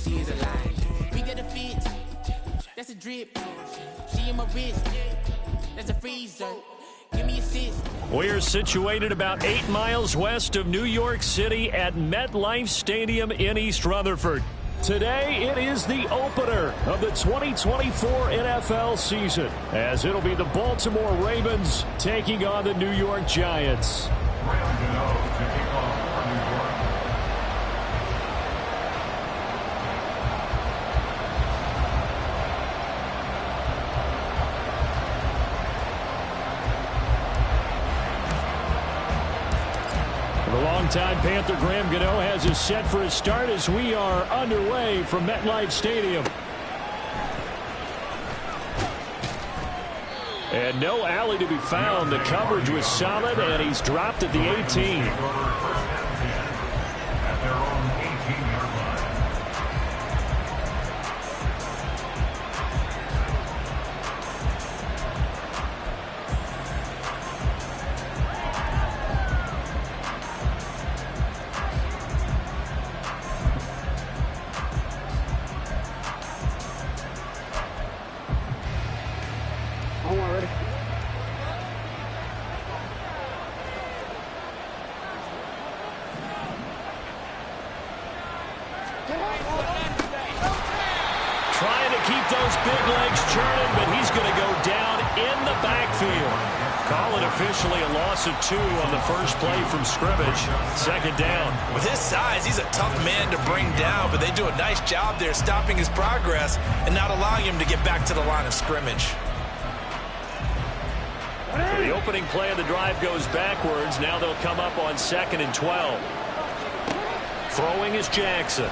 she is alive. We get a fit, that's a drip. She in my wrist, that's a freezer. Give me a assist. We're situated about 8 miles west of New York City at MetLife Stadium in East Rutherford. Today, it is the opener of the 2024 NFL season, as it'll be the Baltimore Ravens taking on the New York Giants. Longtime Panther Graham Gano has us set for a start as we are underway from MetLife Stadium. And no alley to be found. The coverage was solid, and he's dropped at the 18. Trying to keep those big legs churning, but he's going to go down in the backfield. Call it officially a loss of 2 on the first play from scrimmage. Second down. With his size, he's a tough man to bring down, but they do a nice job there stopping his progress and not allowing him to get back to the line of scrimmage. The opening play of the drive goes backwards. Now they'll come up on 2nd and 12. Throwing is Jackson.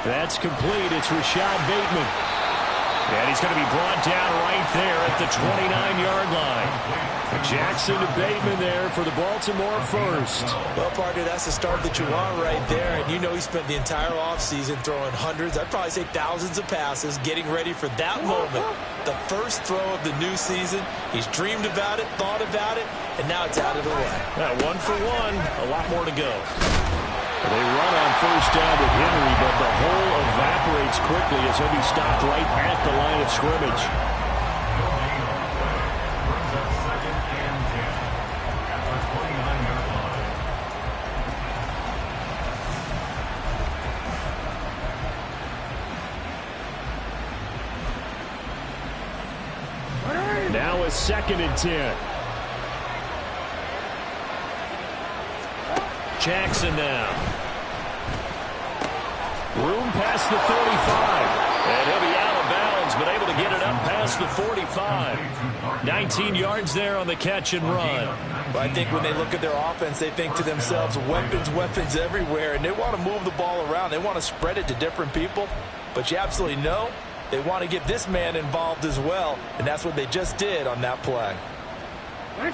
That's complete. It's Rashad Bateman. And he's going to be brought down right there at the 29-yard line. Jackson to Bateman there for the Baltimore first. Well, partner, that's the start that you want right there. And you know he spent the entire offseason throwing hundreds, I'd probably say thousands of passes, getting ready for that moment. The first throw of the new season. He's dreamed about it, thought about it, and now it's out of the way. Now, 1 for 1, a lot more to go. They run on first down with Henry, but the hole evaporates quickly as he'll be stopped right at the line of scrimmage. Now a 2nd and 10. Jackson now. Room past the 35. And he'll be out of bounds, but able to get it up past the 45. 19 yards there on the catch and run. But I think when they look at their offense, they think to themselves, weapons, weapons everywhere, and they want to move the ball around. They want to spread it to different people. But you absolutely know they want to get this man involved as well, and that's what they just did on that play.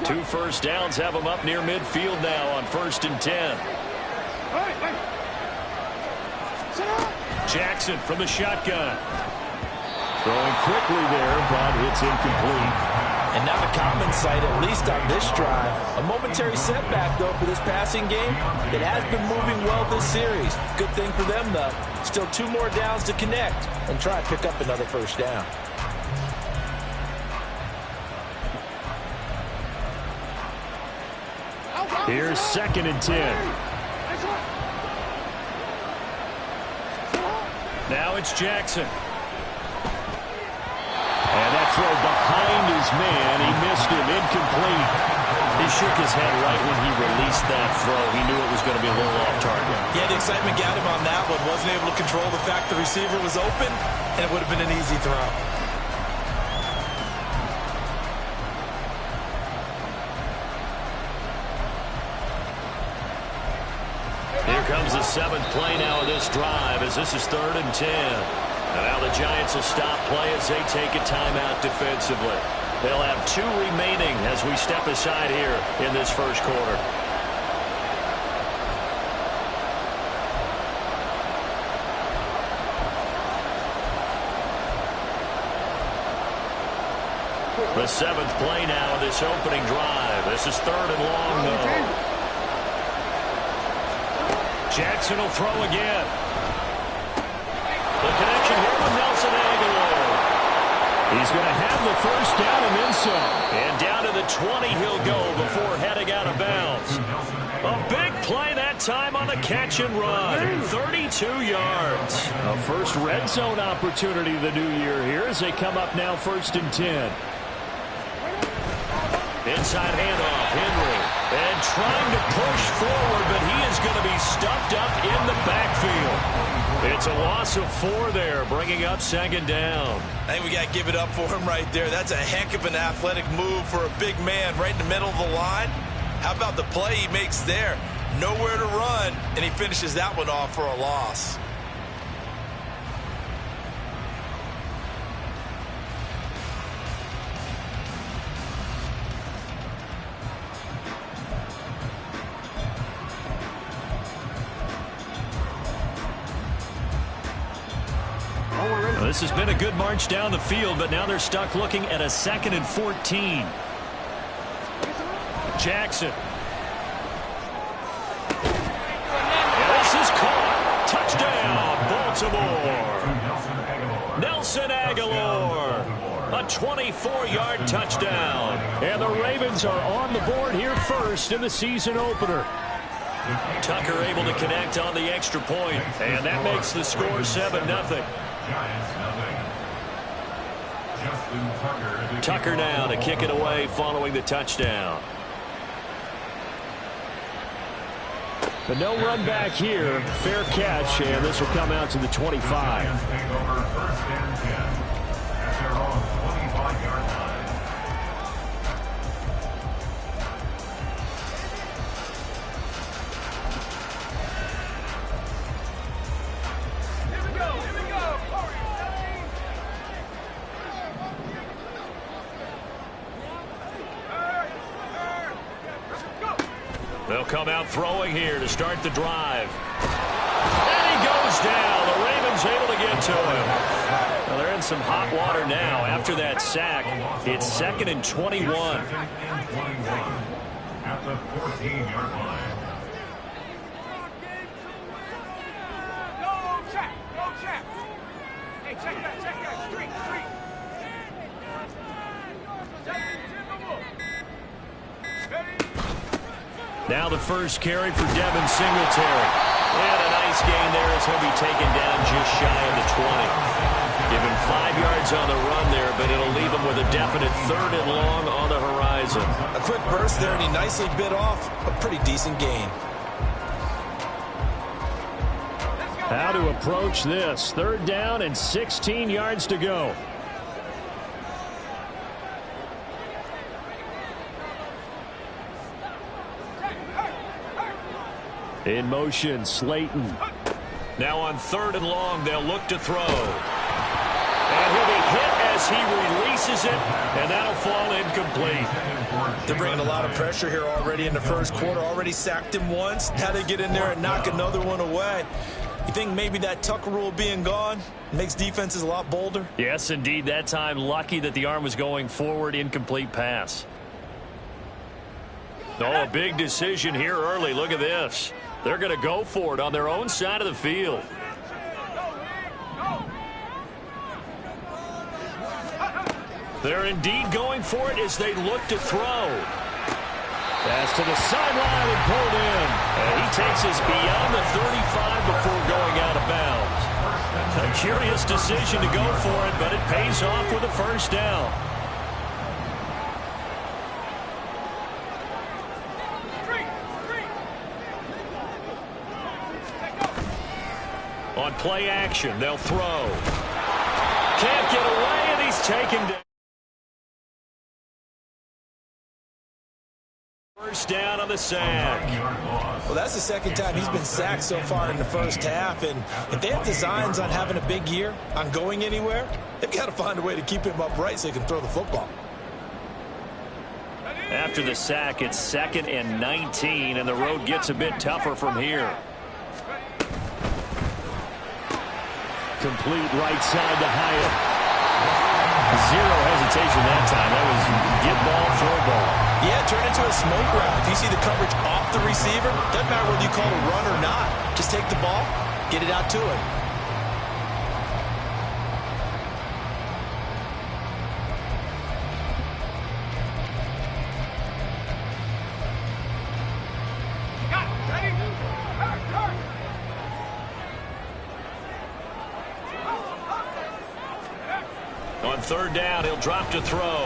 2 first downs have them up near midfield now on 1st and 10. Jackson from the shotgun. Throwing quickly there, but it's incomplete. And not a common sight, at least on this drive. A momentary setback, though, for this passing game. It has been moving well this series. Good thing for them, though. Still 2 more downs to connect and try and pick up another first down. Here's 2nd and 10. Now it's Jackson. And that throw behind his man. He missed him. Incomplete. He shook his head right when he released that throw. He knew it was going to be a little off target. Yeah, the excitement got him on that one. Wasn't able to control the fact the receiver was open, and it would have been an easy throw. Here comes the 7th play now of this drive as this is 3rd and 10. And now the Giants will stop play as they take a timeout defensively. They'll have 2 remaining as we step aside here in this first quarter. The 7th play now of this opening drive. This is 3rd and long, though. Jackson will throw again. The connection here with Nelson Agholor. He's going to have the first down and then some. And down to the 20 he'll go before heading out of bounds. A big play that time on the catch and run. 32 yards. A first red zone opportunity the new year here as they come up now 1st and 10. Inside handoff, Henry. And trying to push forward, but he is going to be stuffed up in the backfield. It's a loss of 4 there, bringing up 2nd down. I think we got to give it up for him right there. That's a heck of an athletic move for a big man right in the middle of the line. How about the play he makes there? Nowhere to run, and he finishes that one off for a loss. This has been a good march down the field, but now they're stuck looking at a 2nd and 14. Jackson. And this is caught. Touchdown, Baltimore. Nelson Agholor. A 24-yard touchdown. And the Ravens are on the board here first in the season opener. Tucker able to connect on the extra point, and that makes the score 7-0. Tucker now to kick it away following the touchdown. But no run back here. Fair catch, and this will come out to the 25. They'll come out throwing here to start the drive. And he goes down. The Ravens able to get to him. Well, they're in some hot water now after that sack. It's 2nd and 21. At the 14-yard line. Go, check. Hey, check that. Street. Now the first carry for Devin Singletary. And a nice gain there as he'll be taken down just shy of the 20. Give him 5 yards on the run there, but it'll leave him with a definite 3rd and long on the horizon. A quick burst there, and he nicely bit off a pretty decent gain. How to approach this. 3rd down and 16 yards to go. In motion, Slayton. Now on 3rd and long, they'll look to throw. And he'll be hit as he releases it, and that'll fall incomplete. They're bringing a lot of pressure here already in the first quarter. Already sacked him once. Had to get in there and knock another one away. You think maybe that Tucker rule being gone makes defenses a lot bolder? Yes, indeed. That time, lucky that the arm was going forward. Incomplete pass. Oh, a big decision here early. Look at this. They're going to go for it on their own side of the field. They're indeed going for it as they look to throw. Pass to the sideline and pulled in. And he takes us beyond the 35 before going out of bounds. A curious decision to go for it, but it pays off with a first down. On play action, they'll throw. Can't get away, and he's taken down. First down on the sack. Well, that's the 2nd time he's been sacked so far in the first half, and if they have designs on having a big year, on going anywhere, they've got to find a way to keep him upright so he can throw the football. After the sack, it's 2nd and 19, and the road gets a bit tougher from here. Complete right side to Hyatt. Zero hesitation that time. That was get ball, throw ball. Yeah, turn into a smoke route. If you see the coverage off the receiver, doesn't matter whether you call it a run or not. Just take the ball, get it out to him. third down. He'll drop to throw.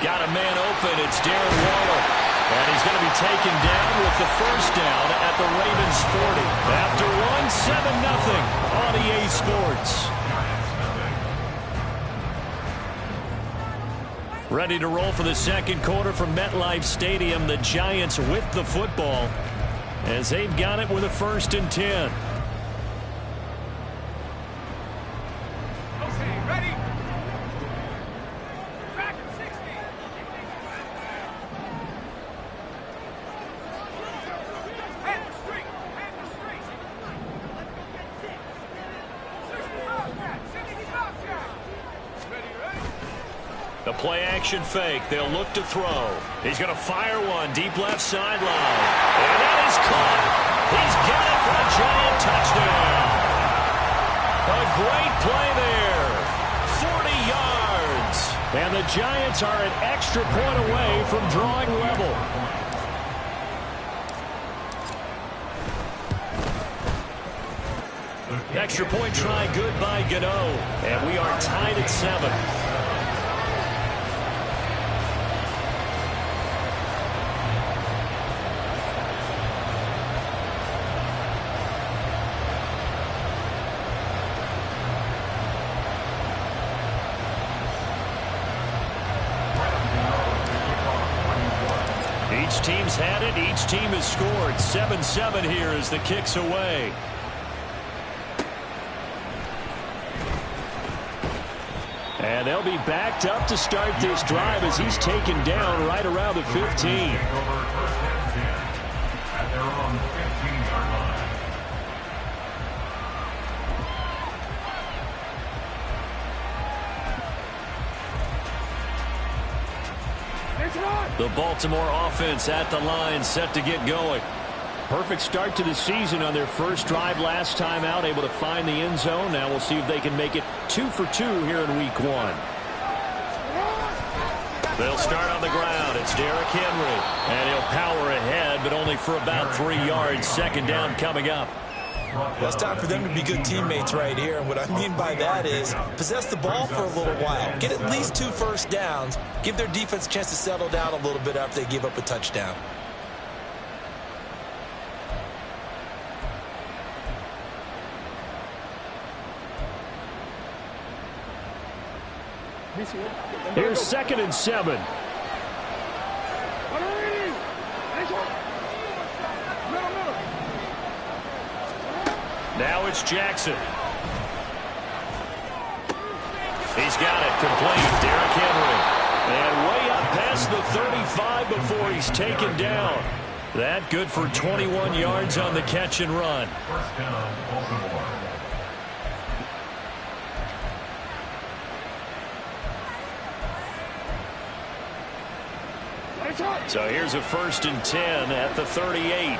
Got a man open. It's Darren Waller. And he's going to be taken down with the first down at the Ravens 40. After one, 7-0 on EA Sports. Ready to roll for the second quarter from MetLife Stadium. The Giants with the football as they've got it with a 1st and 10. Okay, ready? Back at 60. Head the street. Head the street. 65 back. 65 back. Ready, ready? The play action fake. They'll look to throw. He's going to fire one deep left sideline. And that is caught. He's got it for a Giant touchdown. A great play there. 40 yards. And the Giants are an extra point away from drawing level. Extra point try good by Gano. And we are tied at 7. Each team's had it. Each team has scored. 7-7 here as the kick's away. And they'll be backed up to start this drive as he's taken down right around the 15. At their own 15-yard line. The Baltimore offense at the line, set to get going. Perfect start to the season on their first drive last time out, able to find the end zone. Now we'll see if they can make it 2 for 2 here in week 1. They'll start on the ground. It's Derrick Henry. And he'll power ahead, but only for about 3 yards. Second down coming up. Well, it's time for them to be good teammates right here. And what I mean by that is possess the ball for a little while. Get at least 2 first downs. Give their defense a chance to settle down a little bit after they give up a touchdown. Here's 2nd and 7. Now it's Jackson. He's got it complete. Derrick Henry. And way up past the 35 before he's taken down. That good for 21 yards on the catch and run. First down, Baltimore. So here's a 1st and 10 at the 38.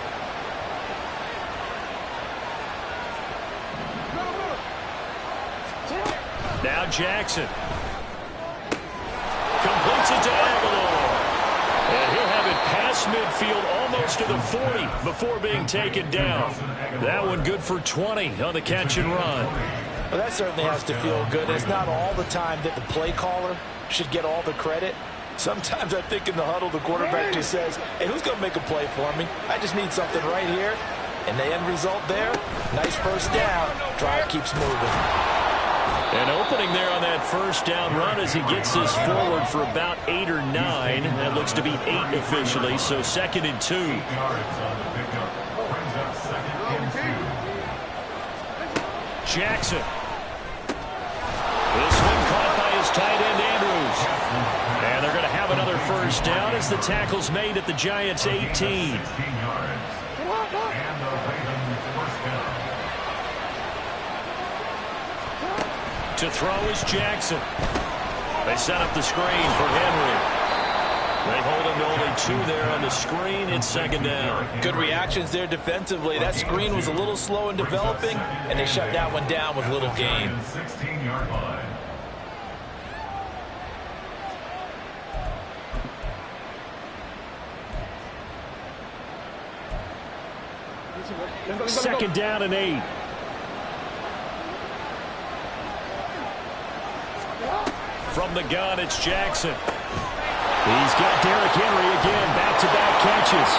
Now Jackson. Completes it to Aguilar. And he'll have it past midfield almost to the 40 before being taken down. That one good for 20 on the catch and run. Well, that certainly has to feel good. It's not all the time that the play caller should get all the credit. Sometimes I think in the huddle, the quarterback just says, hey, who's going to make a play for me? I just need something right here. And the end result there, nice first down. Drive keeps moving. An opening there on that first down run as he gets this forward for about 8 or 9. That looks to be 8 officially, so 2nd and 2. 8 yards on the pickup. Brings up 2nd and 2. Jackson. This one caught by his tight end, Andrews. And they're going to have another first down as the tackle's made at the Giants' 18. 16 yards. And the Ravens first down. To throw is Jackson. They set up the screen for Henry. They hold him to only 2 there on the screen. It's 2nd down. Good reactions there defensively. That screen was a little slow in developing, and they shut that one down with little gain. 16-yard line. Second down and 8. From the gun, it's Jackson. He's got Derrick Henry again. Back-to-back catches.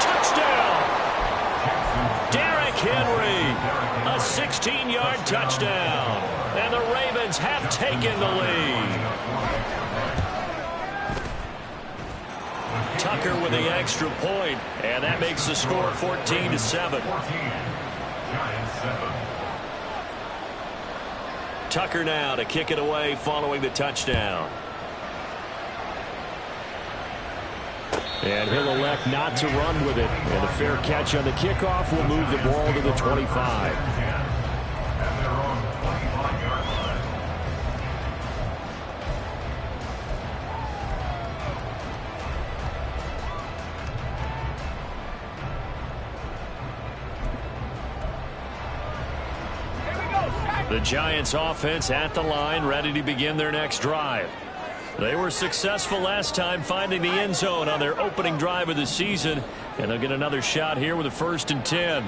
Touchdown! Derrick Henry. A 16-yard touchdown. And the Ravens have taken the lead. Tucker with the extra point, and that makes the score 14-7. Tucker now to kick it away following the touchdown. And he'll elect not to run with it. And a fair catch on the kickoff will move the ball to the 25. The Giants offense at the line, ready to begin their next drive. They were successful last time finding the end zone on their opening drive of the season, and they'll get another shot here with a 1st and 10.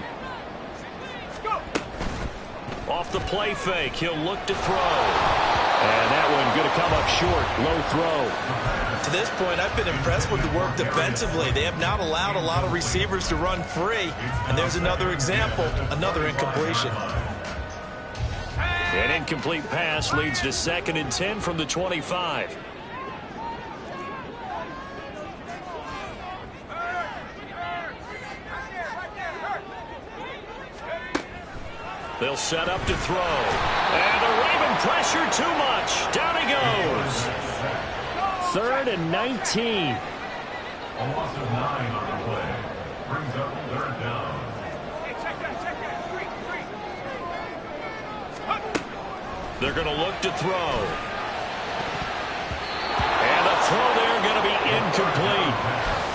Off the play fake, he'll look to throw. And that one going to come up short, low throw. To this point, I've been impressed with the work defensively. They have not allowed a lot of receivers to run free, and there's another example, another incompletion. An incomplete pass leads to 2nd and 10 from the 25. They'll set up to throw. And the Raven pressure too much. Down he goes. 3rd and 19. A loss of 9 on the play. Brings up 3rd down. They're going to look to throw. And the throw there going to be incomplete.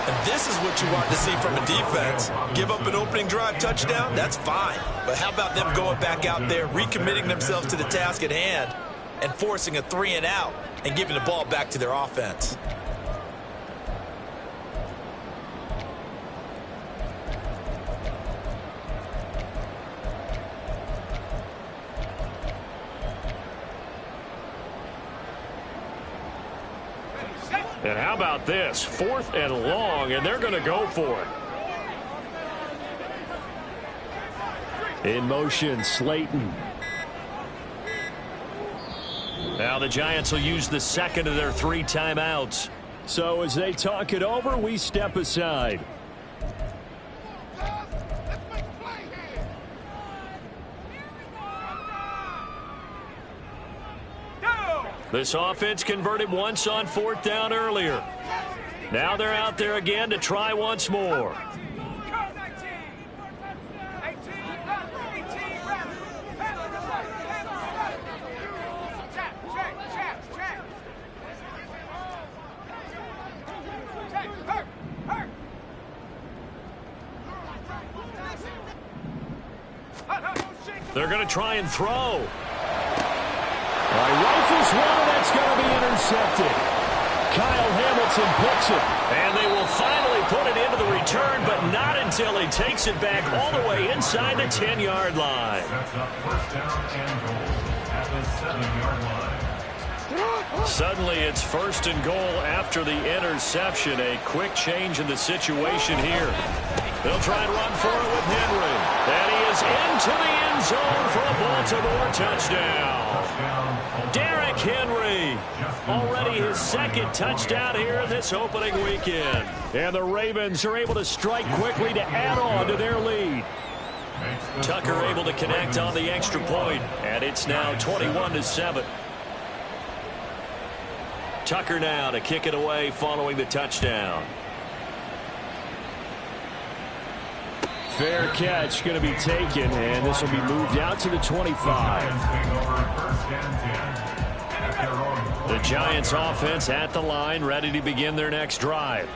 And this is what you want to see from a defense. Give up an opening drive touchdown, that's fine. But how about them going back out there, recommitting themselves to the task at hand, and forcing a 3-and-out and giving the ball back to their offense. And how about this? 4th and long, and they're going to go for it. In motion, Slayton. Now the Giants will use the 2nd of their 3 timeouts. So as they talk it over, we step aside. This offense converted once on 4th down earlier. Now they're out there again to try once more. They're going to try and throw. Rifles one, and that's going to be intercepted. Kyle Hamilton picks it. And they will finally put it into the return, but not until he takes it back all the way inside the 10-yard line. Sets up 1st down and goal at the 7-yard line. Suddenly it's 1st and goal after the interception. A quick change in the situation here. They'll try and run for it with Henry. And he is into the end zone for a Baltimore touchdown. Derrick Henry, already his 2nd touchdown here in this opening weekend. And the Ravens are able to strike quickly to add on to their lead. Tucker able to connect on the extra point, and it's now 21-7. Tucker now to kick it away following the touchdown. Fair catch going to be taken, and this will be moved out to the 25. The Giants offense at the line, ready to begin their next drive.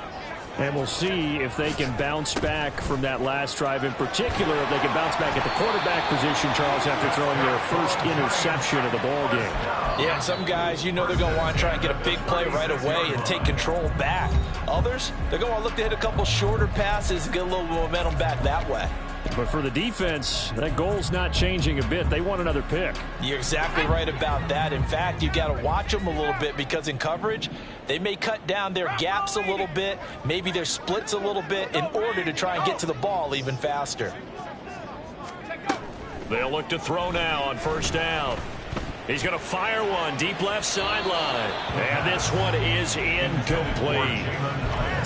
And we'll see if they can bounce back from that last drive, in particular if they can bounce back at the quarterback position, Charles, after throwing their first interception of the ball game. Yeah, some guys, you know they're going to want to try and get a big play right away and take control back. Others, they're going to look to hit a couple shorter passes and get a little momentum back that way. But for the defense, that goal's not changing a bit. They want another pick. You're exactly right about that. In fact, you got to watch them a little bit because in coverage, they may cut down their gaps a little bit, maybe their splits a little bit in order to try and get to the ball even faster. They'll look to throw now on first down. He's going to fire one deep left sideline. And this one is incomplete.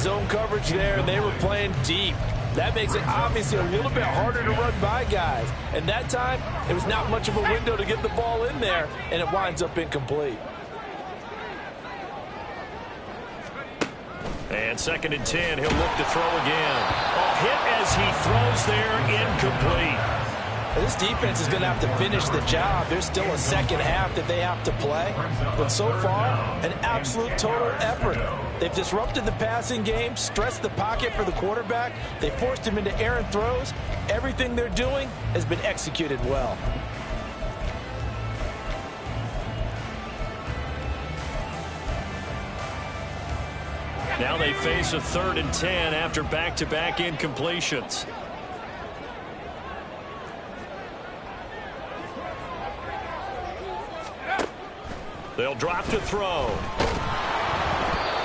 Zone coverage there, and they were playing deep. That makes it obviously a little bit harder to run by guys. And that time, it was not much of a window to get the ball in there, and it winds up incomplete. And 2nd and 10, he'll look to throw again. A hit as he throws there, incomplete. This defense is going to have to finish the job. There's still a second half that they have to play. But so far, an absolute total effort. They've disrupted the passing game, stressed the pocket for the quarterback. They forced him into errant throws. Everything they're doing has been executed well. Now they face a 3rd and 10 after back-to-back incompletions. They'll drop to throw.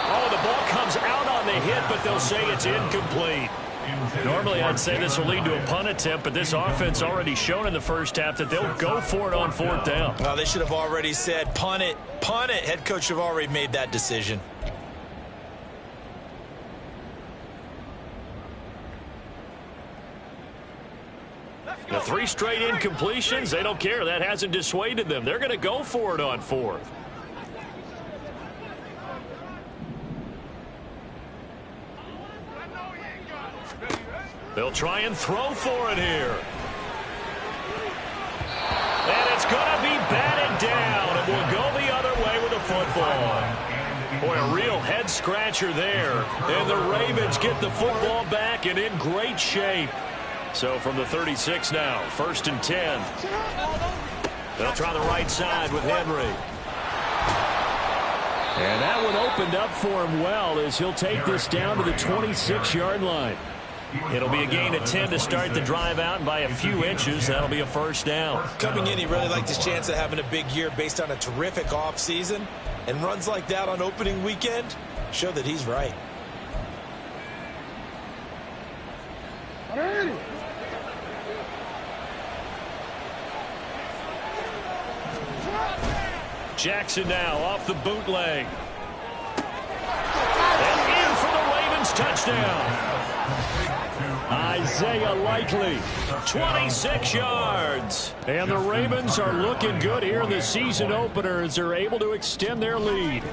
Oh, the ball comes out on the hit, but they'll say it's incomplete. Normally, I'd say this will lead to a punt attempt, but this offense already shown in the first half that they'll go for it on 4th down. Well, they should have already said, punt it, punt it. Head coach have already made that decision. The 3 straight incompletions, they don't care. That hasn't dissuaded them. They're going to go for it on 4th. They'll try and throw for it here. And it's going to be batted down. It will go the other way with the football. Boy, a real head-scratcher there. And the Ravens get the football back and in great shape. So from the 36 now, 1st and 10. They'll try the right side with Henry. And that one opened up for him well as he'll take this down to the 26-yard line. It'll be a gain of 10 to start the drive out, and by a few inches, that'll be a 1st down. Coming in, he really liked his chance of having a big year based on a terrific offseason. And runs like that on opening weekend show that he's right. Jackson now off the bootleg. And in for the Ravens touchdown. Isaiah Likely, 26 yards. And the Ravens are looking good here in the season opener as they're able to extend their lead.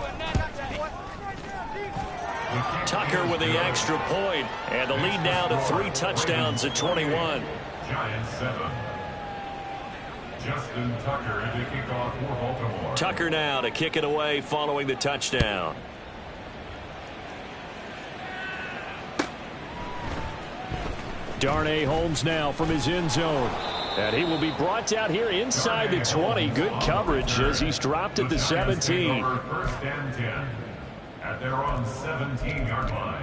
Tucker with the extra point, and the lead now to 3 touchdowns at 21. Giants 7. Justin Tucker to kick off for Baltimore. Tucker now to kick it away following the touchdown. Darnay Holmes now from his end zone. And he will be brought down here inside the 20. Good coverage as he's dropped at the 17. 1st and 10 at their own 17-yard line.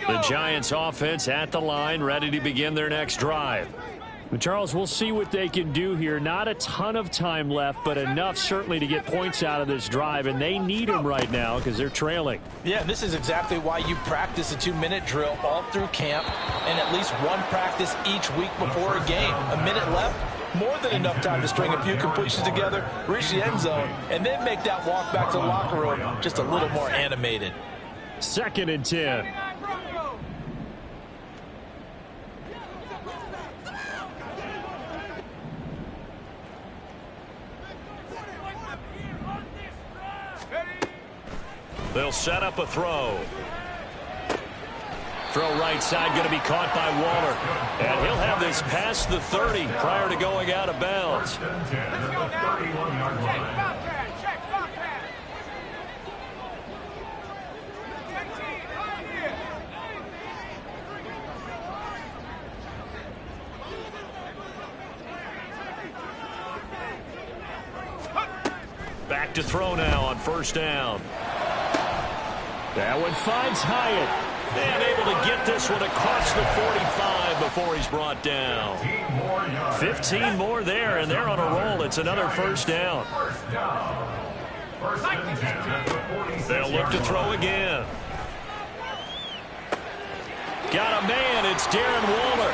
The Giants offense at the line, ready to begin their next drive. But Charles, we'll see what they can do here. Not a ton of time left, but enough certainly to get points out of this drive, and they need them right now because they're trailing. Yeah, this is exactly why you practice a 2-minute drill all through camp and at least one practice each week before a game. A minute left, more than enough time to string a few completions together, reach the end zone, and then make that walk back to the locker room just a little more animated. 2nd and 10. They'll set up a throw. Throw right side, going to be caught by Waller. And he'll have this past the 30 prior to going out of bounds. 1st and 10 at the 31-yard line. Back to throw now on first down. That one finds Hyatt. And able to get this one across the 45 before he's brought down. 15 more there, and they're on a roll. It's another first down. They'll look to throw again. Got a man. It's Darren Waller.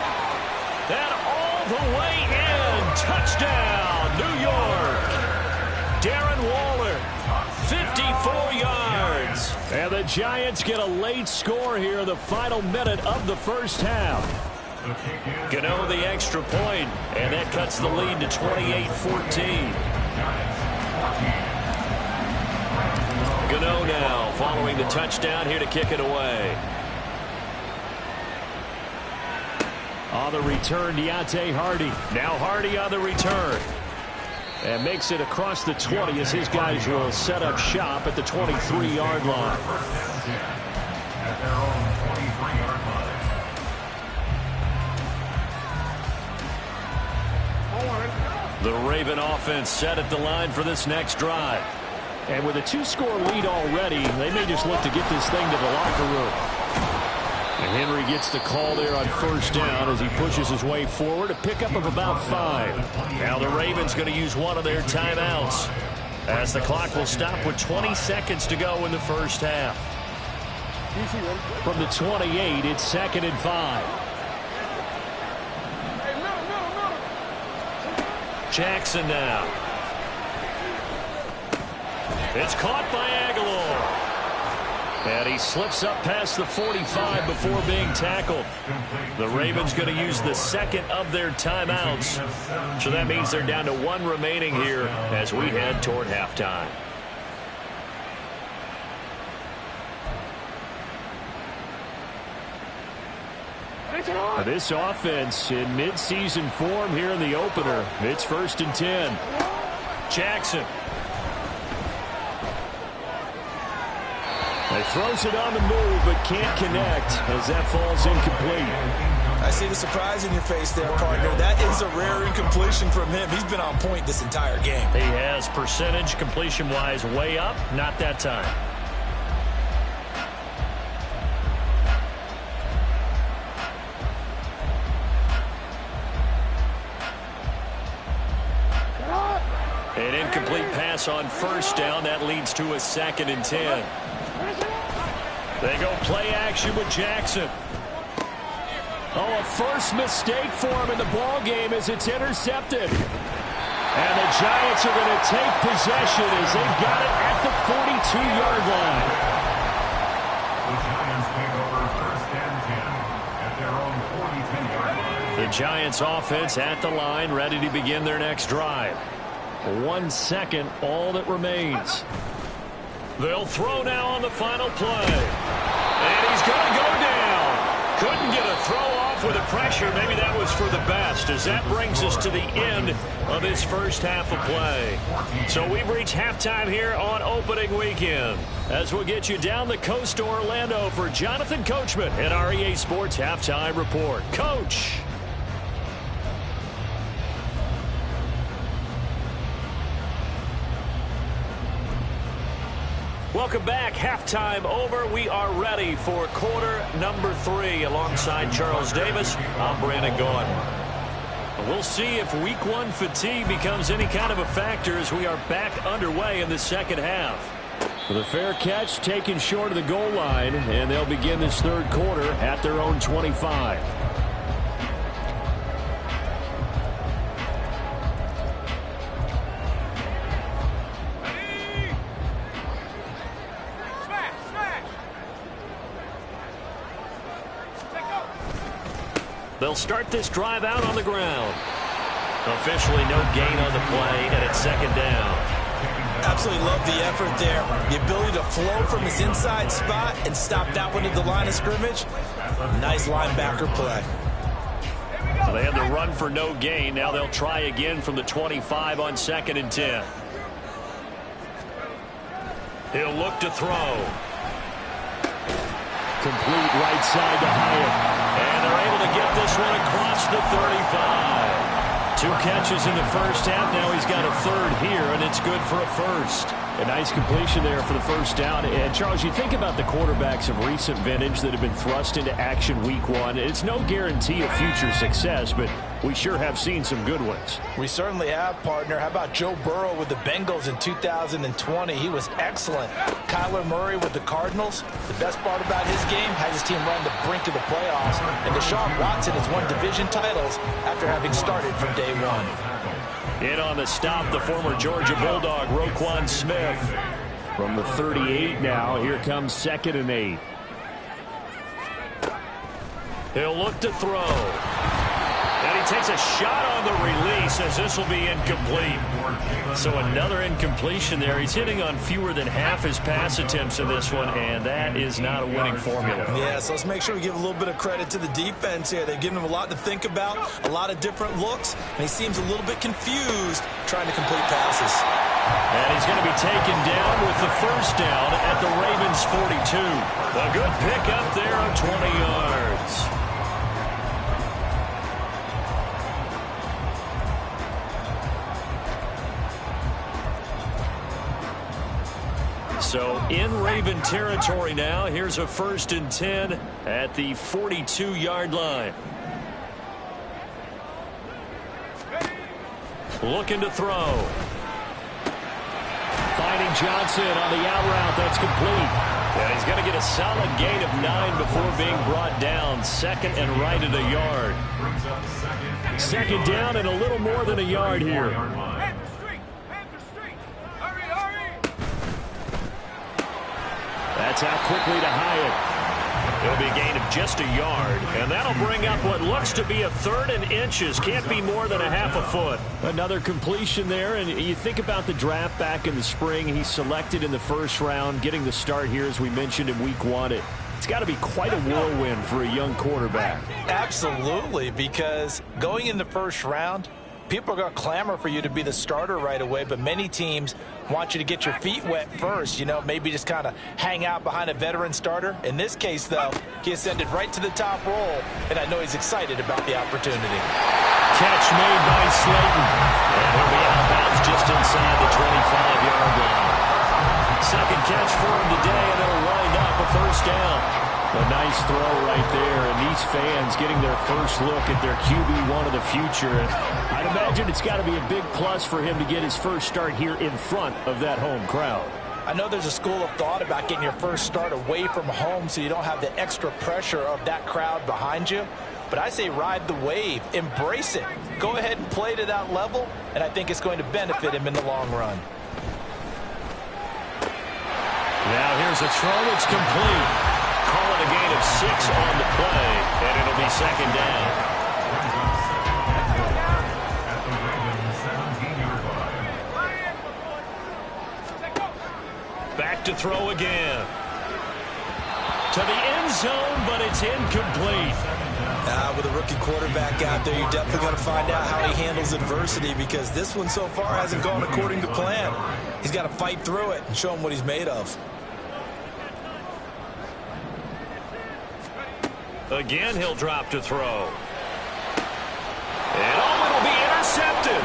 That all the way in. Touchdown, New York. Darren Waller, 54 yards. And the Giants get a late score here in the final minute of the first half. Gano the extra point, and that cuts the lead to 28-14. Gano now following the touchdown here to kick it away. On the return, Deontay Hardy. Now Hardy on the return. And makes it across the 20 as his guys will set up shop at the 23-yard line. At their own 23-yard line. The Raven offense set at the line for this next drive. And with a 2-score lead already, they may just look to get this thing to the locker room. And Henry gets the call there on first down as he pushes his way forward. A pickup of about 5. Now the Ravens going to use one of their timeouts as the clock will stop with 20 seconds to go in the first half. From the 28, it's 2nd and 5. Jackson now. It's caught by Aguilar. And he slips up past the 45 before being tackled. The Ravens going to use the second of their timeouts. So that means they're down to 1 remaining here as we head toward halftime. This offense in midseason form here in the opener. It's 1st and 10. Jackson. He throws it on the move, but can't connect as that falls incomplete. I see the surprise in your face there, partner. That is a rare incompletion from him. He's been on point this entire game. He has percentage completion-wise way up. Not that time. An incomplete pass on first down. That leads to a 2nd and 10. They go play action with Jackson. Oh, a first mistake for him in the ball game as it's intercepted. And the Giants are going to take possession as they've got it at the 42-yard line. The Giants take over 1st and 10 at their own 42-yard line. The Giants offense at the line, ready to begin their next drive. 1 second, all that remains. They'll throw now on the final play. And he's going to go down. Couldn't get a throw off with the pressure. Maybe that was for the best, as that brings us to the end of this first half of play. So we've reached halftime here on opening weekend, as we'll get you down the coast to Orlando for Jonathan Coachman at our EA Sports Halftime Report. Coach. Welcome back. Halftime over. We are ready for quarter number 3 alongside Charles Davis. I'm Brandon Gaudin. We'll see if week 1 fatigue becomes any kind of a factor as we are back underway in the second half. The fair catch taken short of the goal line, and they'll begin this third quarter at their own 25. They'll start this drive out on the ground. Officially no gain on the play, and it's 2nd down. Absolutely love the effort there. The ability to flow from his inside spot and stop that one at the line of scrimmage. Nice linebacker play. They had the run for no gain. Now they'll try again from the 25 on 2nd and 10. He'll look to throw. Complete right side to Hyatt. And they're able to get this one across the 35. 2 catches in the first half. Now he's got a third here, and it's good for a first. A nice completion there for the first down. And, Charles, you think about the quarterbacks of recent vintage that have been thrust into action week 1. It's no guarantee of future success, but we sure have seen some good ones. We certainly have, partner. How about Joe Burrow with the Bengals in 2020? He was excellent. Kyler Murray with the Cardinals. The best part about his game has his team run the brink of the playoffs. And Deshaun Watson has won division titles after having started from day 1. In on the stop, the former Georgia Bulldog, Roquan Smith. From the 38 now, here comes 2nd and 8. He'll look to throw. And he takes a shot on the release as this will be incomplete. So another incompletion there. He's hitting on fewer than half his pass attempts in this one, and that is not a winning formula. Yeah, so let's make sure we give a little bit of credit to the defense here. They've given him a lot to think about, a lot of different looks, and he seems a little bit confused trying to complete passes. And he's going to be taken down with the first down at the Ravens 42. A good pickup there of 20 yards. So in Raven territory now. Here's a 1st and 10 at the 42-yard line. Looking to throw. Finding Johnson on the out route. That's complete. And he's going to get a solid gain of 9 before being brought down. 2nd and right at a yard. 2nd down and a little more than a yard here. That's out quickly to Hyatt. It'll be a gain of just a yard, and that'll bring up what looks to be a 3rd and inches. Can't be more than a half a foot. Another completion there, and you think about the draft back in the spring. He's selected in the 1st round, getting the start here, as we mentioned, in week 1. It's got to be quite a whirlwind for a young quarterback. Absolutely, because going in the 1st round, people are going to clamor for you to be the starter right away, but many teams want you to get your feet wet first, maybe just kind of hang out behind a veteran starter. In this case, though, he ascended right to the top roll, and I know he's excited about the opportunity. Catch made by Slayton. And he'll be out of bounds just inside the 25-yard line. 2nd catch for him today, and it'll wind up a 1st down. A nice throw right there, and these fans getting their first look at their QB1 of the future. And I'd imagine it's got to be a big plus for him to get his first start here in front of that home crowd. I know there's a school of thought about getting your first start away from home so you don't have the extra pressure of that crowd behind you. But I say ride the wave, embrace it. Go ahead and play to that level, and I think it's going to benefit him in the long run. Now here's a throw that's complete. Call it a gain of 6 on the play, and it'll be 2nd down. Back to throw again. To the end zone, but it's incomplete. With a rookie quarterback out there, you're definitely going to find out how he handles adversity, because this one so far hasn't gone according to plan. He's got to fight through it and show him what he's made of. Again, he'll drop to throw. And it'll be intercepted.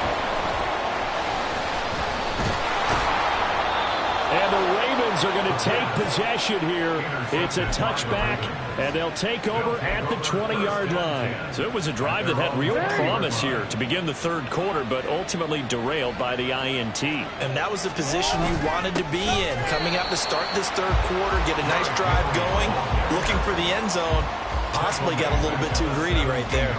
And the Ravens are going to take possession here. It's a touchback, and they'll take over at the 20-yard line. So it was a drive that had real promise here to begin the 3rd quarter, but ultimately derailed by the INT. And that was the position you wanted to be in, coming out to start this 3rd quarter, get a nice drive going, looking for the end zone. Possibly got a little bit too greedy right there.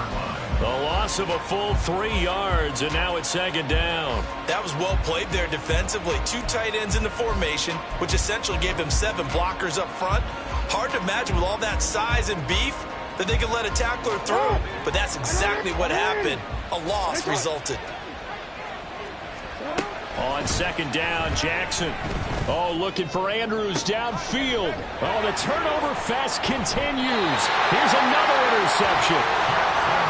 A loss of a full 3 yards, and now it's 2nd down. That was well played there defensively. 2 tight ends in the formation, which essentially gave them 7 blockers up front. Hard to imagine with all that size and beef that they could let a tackler through, but that's exactly what happened. A loss resulted. On 2nd down, Jackson. Oh, looking for Andrews downfield. Oh, the turnover fest continues. Here's another interception.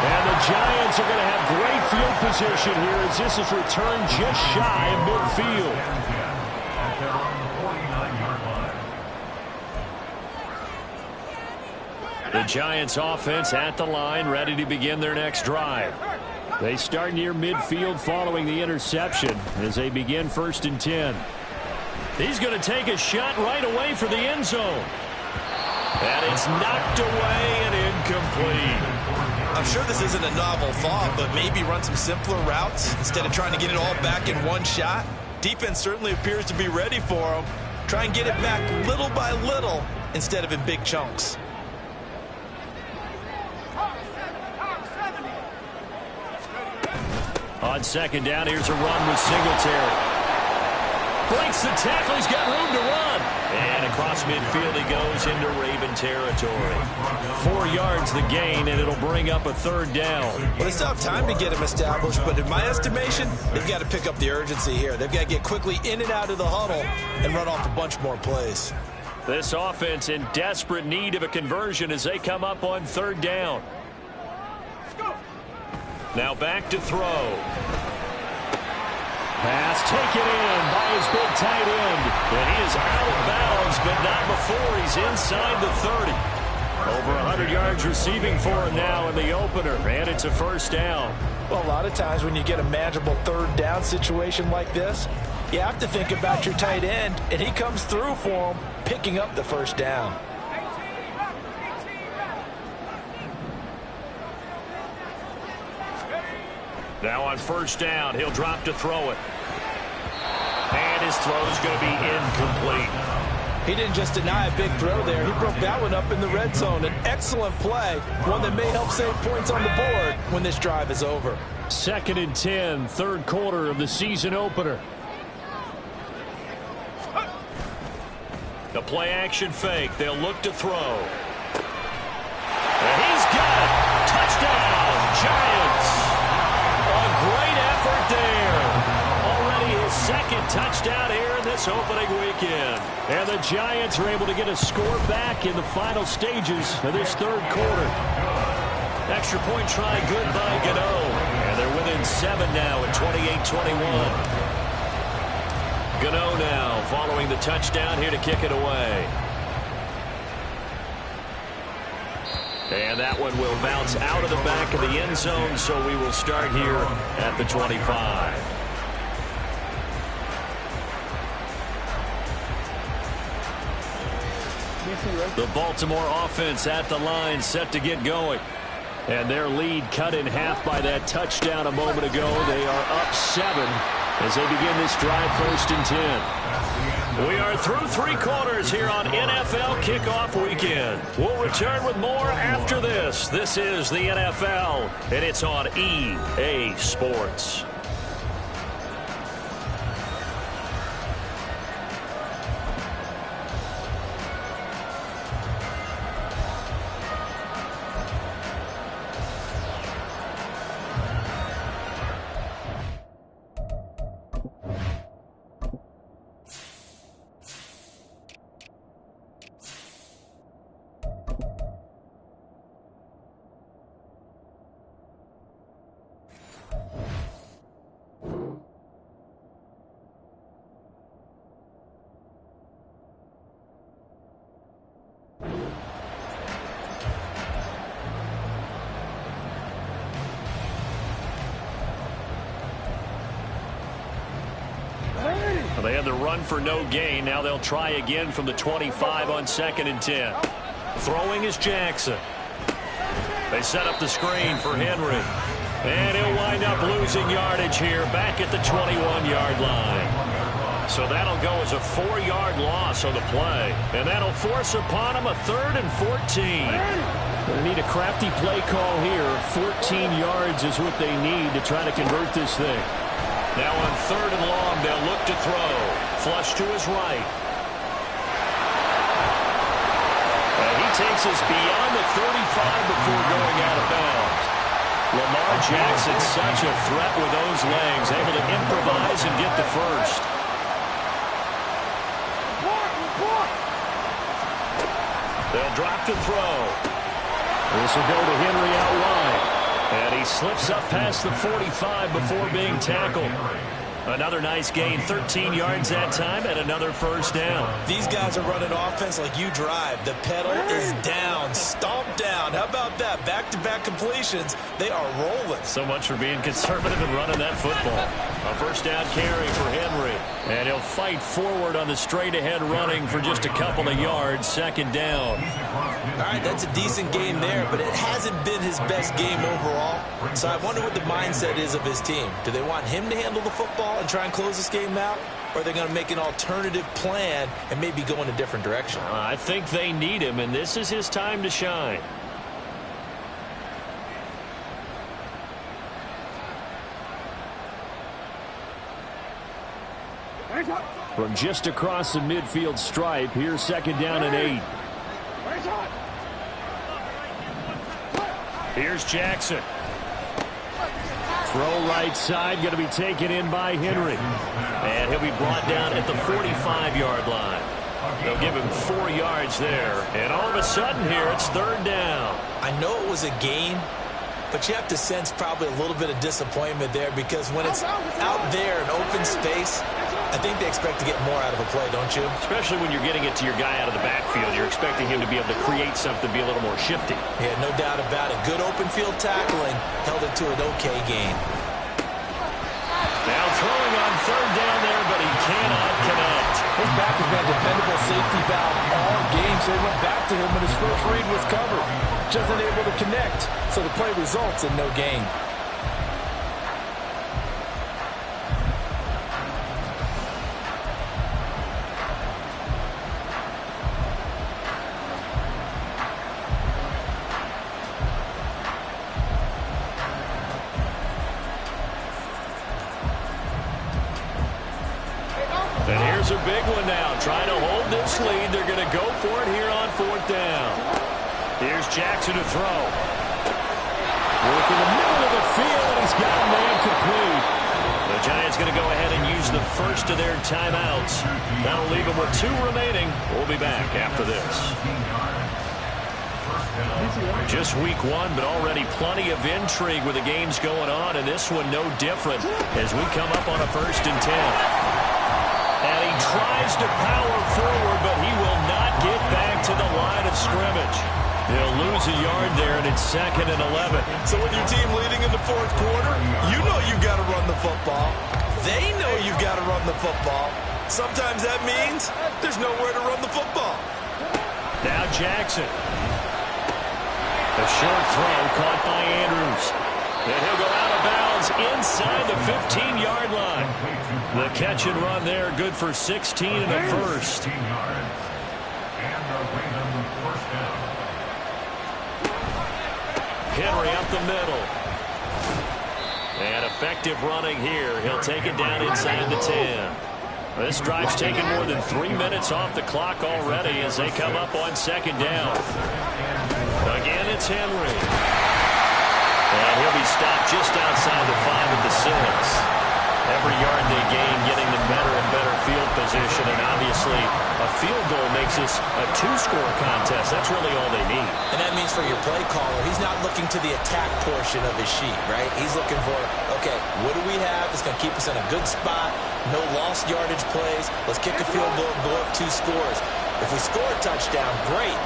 And the Giants are going to have great field position here as this is returned just shy of midfield. The Giants offense at the line, ready to begin their next drive. They start near midfield following the interception as they begin 1st and 10. He's going to take a shot right away for the end zone. And it's knocked away and incomplete. I'm sure this isn't a novel thought, but maybe run some simpler routes instead of trying to get it all back in one shot. Defense certainly appears to be ready for him. Try and get it back little by little instead of in big chunks. On 2nd down, here's a run with Singletary. Breaks the tackle. He's got room to run. And across midfield he goes into Raven territory. 4 yards the gain, and it'll bring up a 3rd down. Well, they still have time to get him established, but in my estimation, they've got to pick up the urgency here. They've got to get quickly in and out of the huddle and run off a bunch more plays. This offense in desperate need of a conversion as they come up on 3rd down. Now back to throw. Pass taken in by his big tight end. And he is out of bounds, but not before he's inside the 30. Over 100 yards receiving for him now in the opener, and it's a 1st down. Well, a lot of times when you get a manageable 3rd down situation like this, you have to think about your tight end, and he comes through for him, picking up the 1st down. Now on 1st down, he'll drop to throw it. And his throw is going to be incomplete. He didn't just deny a big throw there. He broke that one up in the red zone. An excellent play, one that may help save points on the board when this drive is over. 2nd and 10, 3rd quarter of the season opener. The play action fake. They'll look to throw. And he's got it. Touchdown, Giants. A great effort there. Already his 2nd touchdown here in this opening weekend. And the Giants are able to get a score back in the final stages of this 3rd quarter. Extra point try good by Gano. And they're within 7 now at 28-21. Gano now following the touchdown here to kick it away. And that one will bounce out of the back of the end zone, so we will start here at the 25. The Baltimore offense at the line, set to get going. And their lead cut in half by that touchdown a moment ago. They are up 7 as they begin this drive 1st and 10. We are through 3 quarters here on NFL Kickoff Weekend. We'll return with more after this. This is the NFL, and it's on EA Sports. They had the run for no gain. Now they'll try again from the 25 on 2nd and 10. Throwing is Jackson. They set up the screen for Henry. And he'll wind up losing yardage here back at the 21-yard line. So that'll go as a 4-yard loss on the play. And that'll force upon him a 3rd and 14. They need a crafty play call here. 14 yards is what they need to try to convert this thing. Now on 3rd and long, they'll look to throw. Flush to his right. And he takes us beyond the 35 before going out of bounds. Lamar Jackson, such a threat with those legs, able to improvise and get the first. They'll drop to throw. This will go to Henry out wide. And he slips up past the 45 before being tackled. Another nice gain, 13 yards that time, and another first down. These guys are running offense like you drive. The pedal is down, stomped down. How about that? Back-to-back completions. They are rolling. So much for being conservative and running that football. A first down carry for Henry. And he'll fight forward on the straight-ahead running for just a couple of yards. Second down. All right, that's a decent game there, but it hasn't been his best game overall. So I wonder what the mindset is of his team. Do they want him to handle the football and try and close this game out? Or are they going to make an alternative plan and maybe go in a different direction? I think they need him, and this is his time to shine. From just across the midfield stripe, here's second down and 8. Here's Jackson. Throw right side, going to be taken in by Henry. And he'll be brought down at the 45-yard line. They'll give him 4 yards there. And all of a sudden here, it's third down. I know it was a gain, but you have to sense probably a little bit of disappointment there because when it's out there in open space, I think they expect to get more out of a play, don't you? Especially when you're getting it to your guy out of the backfield. You're expecting him to be able to create something, be a little more shifty. Yeah, no doubt about it. Good open field tackling held it to an okay gain. Now throwing on third down there, but he cannot connect. His back has been a dependable safety valve all game, so they went back to him when his first read was covered. Just unable to connect, so the play results in no gain. And here's a big one now. Trying to hold this lead. They're going to go for it here on fourth down. Here's Jackson to throw. Working the middle of the field, and he's got a man complete. The Giants going to go ahead and use the first of their timeouts. That'll leave them with 2 remaining. We'll be back after this. Just week 1, but already plenty of intrigue with the games going on, and this one no different as we come up on a 1st and 10. And he tries to power forward, but he will not get back to the line of scrimmage. He'll lose a yard there, and it's 2nd and 11. So with your team leading in the 4th quarter, you know you've got to run the football. They know you've got to run the football. Sometimes that means there's nowhere to run the football. Now Jackson. A short throw caught by Andrews. And he'll go out of bounds inside the 15-yard line. The catch and run there, good for 16 and a first. Henry up the middle. And effective running here. He'll take it down inside the 10. This drive's taken more than 3 minutes off the clock already as they come up on 2nd down. Again, it's Henry. And he'll be stopped just outside the 5 at the 6. Every yard they gain, getting them better and better field position. And obviously, a field goal makes this a 2-score contest. That's really all they need. And that means for your play caller, he's not looking to the attack portion of his sheet, right? He's looking for, okay, what do we have that's going to keep us in a good spot? No lost yardage plays. Let's kick a field goal and go up 2 scores. If we score a touchdown, great.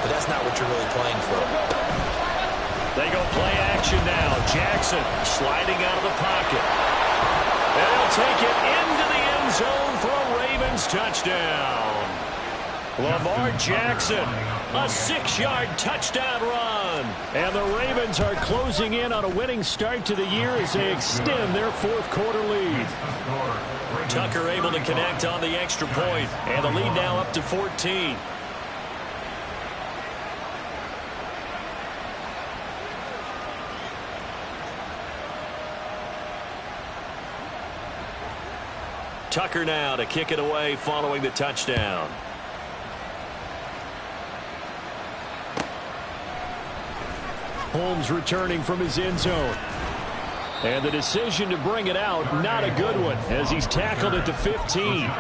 But that's not what you're really playing for. They go play action now. Jackson sliding out of the pocket. And he'll take it into the end zone for a Ravens touchdown. Lamar Jackson, a 6-yard touchdown run. And the Ravens are closing in on a winning start to the year as they extend their 4th quarter lead. Tucker able to connect on the extra point, and the lead now up to 14. Tucker now to kick it away following the touchdown. Holmes returning from his end zone. And the decision to bring it out, not a good one, as he's tackled at the 15.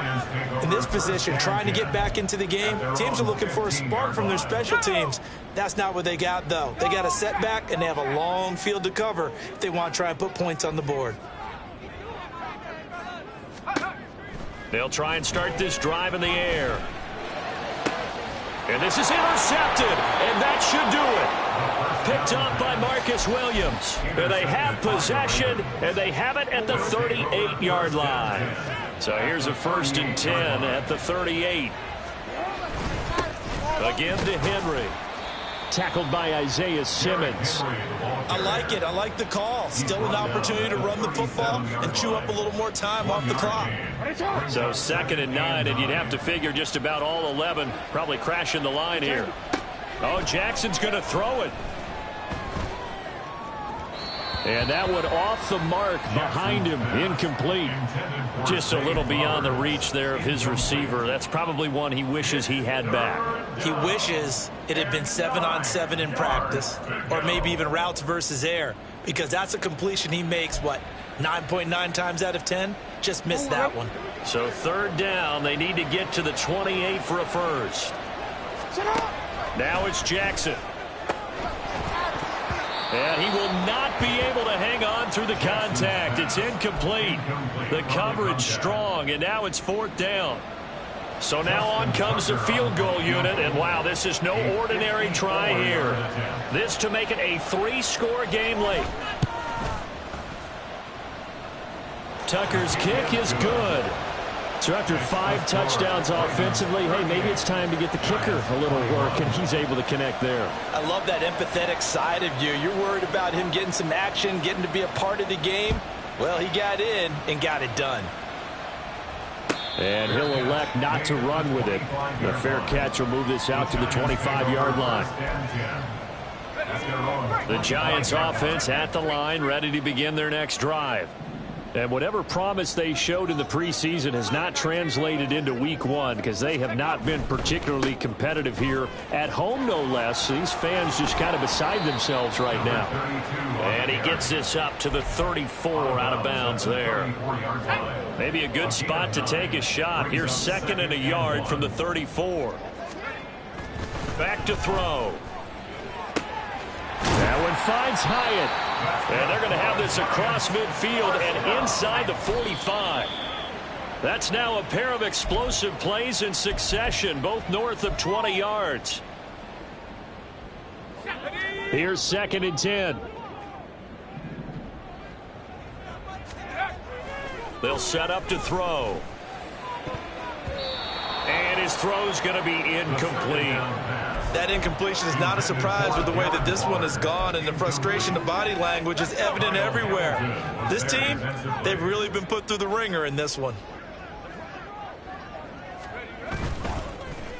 In this position, trying to get back into the game, teams are looking for a spark from their special teams. That's not what they got, though. They got a setback, and they have a long field to cover if they want to try and put points on the board. They'll try and start this drive in the air. And this is intercepted, and that should do it. Picked up by Marcus Williams. And they have possession, and they have it at the 38-yard line. So here's a 1st and 10 at the 38. Again to Henry. Tackled by Isaiah Simmons. I like it. I like the call. Still an opportunity to run the football and chew up a little more time off the clock. So 2nd and 9, and you'd have to figure just about all 11 probably crashing the line here. Oh, Jackson's going to throw it. And that one off the mark behind him, incomplete. Just a little beyond the reach there of his receiver. That's probably one he wishes he had back. He wishes it had been 7-on-7 in practice, or maybe even routes versus air, because that's a completion he makes, 9.9 times out of 10? Just missed that one. So 3rd down, they need to get to the 28 for a first. Now it's Jackson. And he will not be able to hang on through the contact. It's incomplete. The coverage strong, and now it's 4th down. So now on comes the field goal unit, and wow, this is no ordinary try here. This to make it a 3-score game late. Tucker's kick is good. So after 5 touchdowns offensively, hey, maybe it's time to get the kicker a little work, and he's able to connect there. I love that empathetic side of you. You're worried about him getting some action, getting to be a part of the game. Well, he got in and got it done. And he'll elect not to run with it. The fair catch will move this out to the 25-yard line. The Giants offense at the line, ready to begin their next drive. And whatever promise they showed in the preseason has not translated into week 1 because they have not been particularly competitive here at home, no less. These fans just kind of beside themselves right now. And he gets this up to the 34 out of bounds there. Maybe a good spot to take a shot. Here's 2nd and a yard from the 34. Back to throw. That one finds Hyatt. And they're going to have this across midfield and inside the 45. That's now a pair of explosive plays in succession, both north of 20 yards. Here's 2nd and 10. They'll set up to throw. And his throw's going to be incomplete. That incompletion is not a surprise with the way that this one has gone, and the frustration, the body language is evident everywhere. This team, they've really been put through the ringer in this one.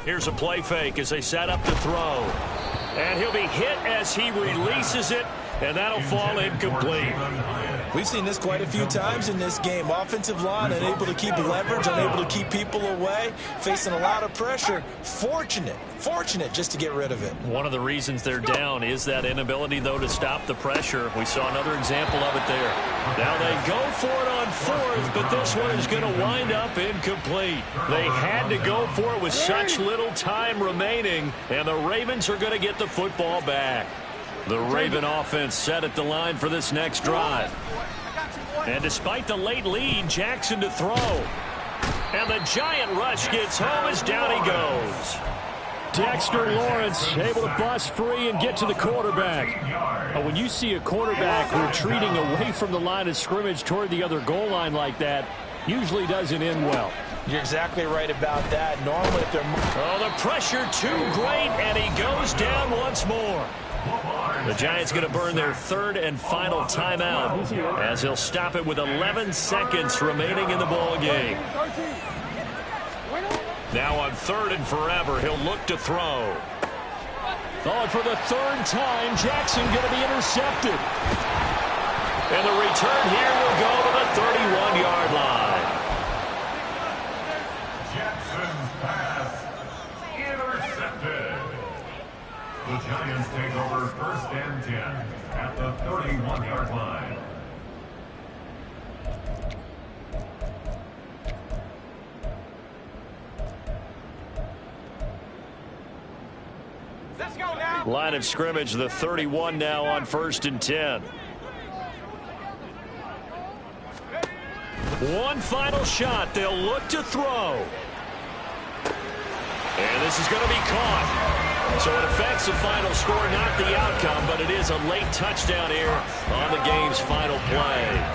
Here's a play fake as they set up to throw. And he'll be hit as he releases it, and that'll fall incomplete. We've seen this quite a few times in this game. Offensive line unable to keep leverage, unable to keep people away, facing a lot of pressure. Fortunate just to get rid of it. One of the reasons they're down is that inability, though, to stop the pressure. We saw another example of it there. Now they go for it on 4th, but this one is going to wind up incomplete. They had to go for it with such little time remaining, and the Ravens are going to get the football back. The Raven offense set at the line for this next drive. And despite the late lead, Jackson to throw. And the giant rush gets home as down he goes. Dexter Lawrence able to bust free and get to the quarterback. When you see a quarterback retreating away from the line of scrimmage toward the other goal line like that, usually doesn't end well. You're exactly right about that. Normally, if they're... Oh, the pressure too great, and he goes down once more. The Giants going to burn their 3rd and final timeout as he'll stop it with 11 seconds remaining in the ball game. Now on 3rd and forever, he'll look to throw. Oh, for the 3rd time, Jackson going to be intercepted. And the return here will go to the 31-yard line. Jackson's pass intercepted. The Giants take over 1st and 10 at the 31-yard line. Let's go now. Line of scrimmage, the 31 now on 1st and 10. One final shot. They'll look to throw. And this is going to be caught. So it affects the final score, not the outcome, but it is a late touchdown here on the game's final play.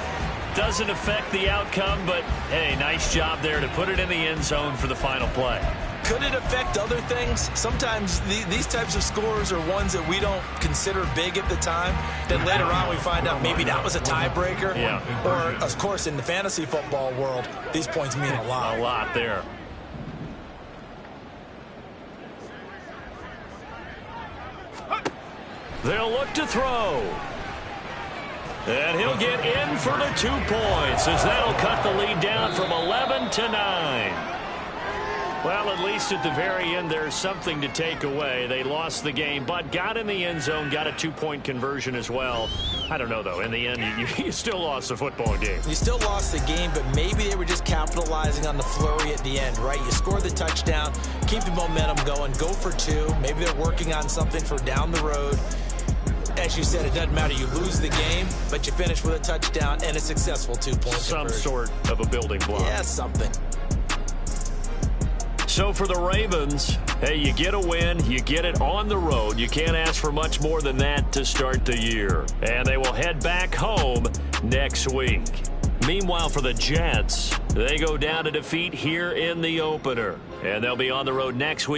Doesn't affect the outcome, but, hey, nice job there to put it in the end zone for the final play. Could it affect other things? Sometimes these types of scores are ones that we don't consider big at the time. Then later on we find out maybe that was a tiebreaker. Yeah. Or, of course, in the fantasy football world, these points mean a lot. A lot there. They'll look to throw. And he'll get in for the 2 points as that'll cut the lead down from 11 to 9. Well, at least at the very end, there's something to take away. They lost the game, but got in the end zone, got a 2-point conversion as well. I don't know, though. In the end, you still lost the football game. You still lost the game, but maybe they were just capitalizing on the flurry at the end, right? You score the touchdown, keep the momentum going, go for 2. Maybe they're working on something for down the road. As you said, it doesn't matter. You lose the game, but you finish with a touchdown and a successful 2-point Some conversion. sort of a building block. Yeah, something. So for the Ravens, hey, you get a win, you get it on the road. You can't ask for much more than that to start the year. And they will head back home next week. Meanwhile, for the Jets, they go down to defeat here in the opener. And they'll be on the road next week.